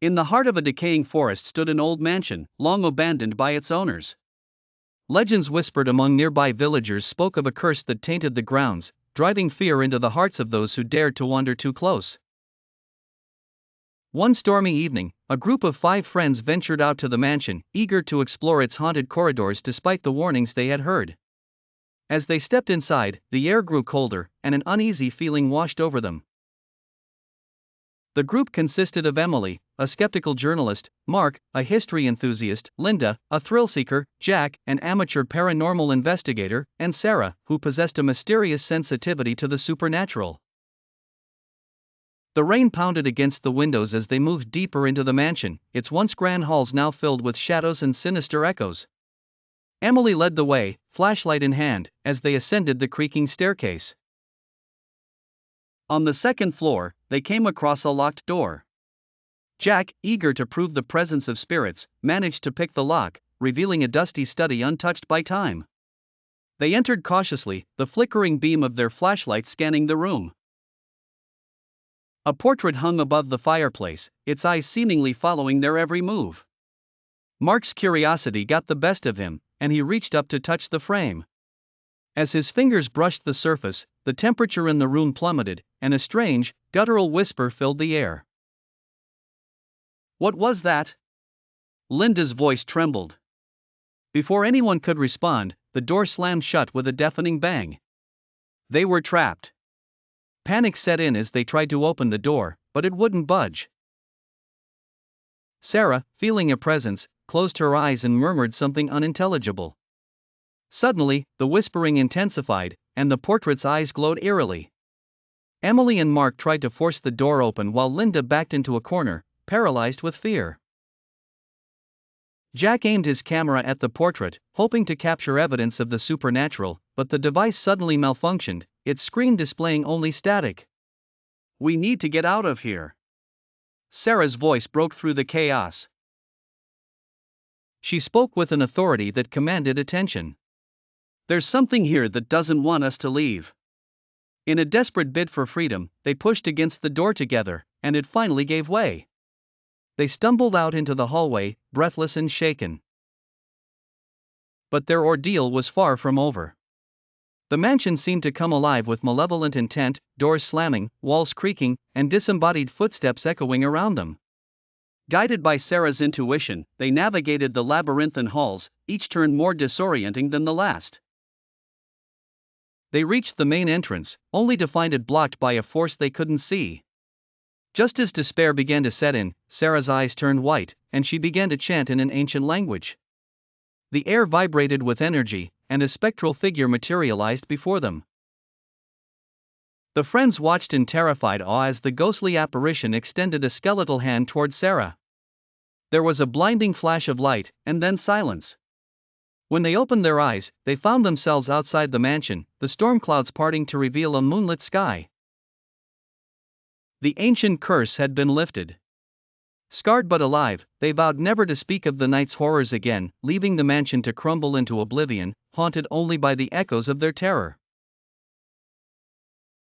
In the heart of a decaying forest stood an old mansion, long abandoned by its owners. Legends whispered among nearby villagers spoke of a curse that tainted the grounds, driving fear into the hearts of those who dared to wander too close. One stormy evening, a group of 5 friends ventured out to the mansion, eager to explore its haunted corridors despite the warnings they had heard. As they stepped inside, the air grew colder, and an uneasy feeling washed over them. The group consisted of Emily, a skeptical journalist, Mark, a history enthusiast, Linda, a thrill-seeker, Jack, an amateur paranormal investigator, and Sarah, who possessed a mysterious sensitivity to the supernatural. The rain pounded against the windows as they moved deeper into the mansion, its once grand halls now filled with shadows and sinister echoes. Emily led the way, flashlight in hand, as they ascended the creaking staircase. On the second floor, they came across a locked door. Jack, eager to prove the presence of spirits, managed to pick the lock, revealing a dusty study untouched by time. They entered cautiously, the flickering beam of their flashlight scanning the room. A portrait hung above the fireplace, its eyes seemingly following their every move. Mark's curiosity got the best of him, and he reached up to touch the frame. As his fingers brushed the surface, the temperature in the room plummeted, and a strange, guttural whisper filled the air. "What was that?" Linda's voice trembled. Before anyone could respond, the door slammed shut with a deafening bang. They were trapped. Panic set in as they tried to open the door, but it wouldn't budge. Sarah, feeling a presence, closed her eyes and murmured something unintelligible. Suddenly, the whispering intensified, and the portrait's eyes glowed eerily. Emily and Mark tried to force the door open while Linda backed into a corner, paralyzed with fear. Jack aimed his camera at the portrait, hoping to capture evidence of the supernatural, but the device suddenly malfunctioned, its screen displaying only static. "We need to get out of here." Sarah's voice broke through the chaos. She spoke with an authority that commanded attention. "There's something here that doesn't want us to leave." In a desperate bid for freedom, they pushed against the door together, and it finally gave way. They stumbled out into the hallway, breathless and shaken. But their ordeal was far from over. The mansion seemed to come alive with malevolent intent, doors slamming, walls creaking, and disembodied footsteps echoing around them. Guided by Sarah's intuition, they navigated the labyrinthine halls, each turn more disorienting than the last. They reached the main entrance, only to find it blocked by a force they couldn't see. Just as despair began to set in, Sarah's eyes turned white, and she began to chant in an ancient language. The air vibrated with energy, and a spectral figure materialized before them. The friends watched in terrified awe as the ghostly apparition extended a skeletal hand toward Sarah. There was a blinding flash of light, and then silence. When they opened their eyes, they found themselves outside the mansion, the storm clouds parting to reveal a moonlit sky. The ancient curse had been lifted. Scarred but alive, they vowed never to speak of the night's horrors again, leaving the mansion to crumble into oblivion, haunted only by the echoes of their terror.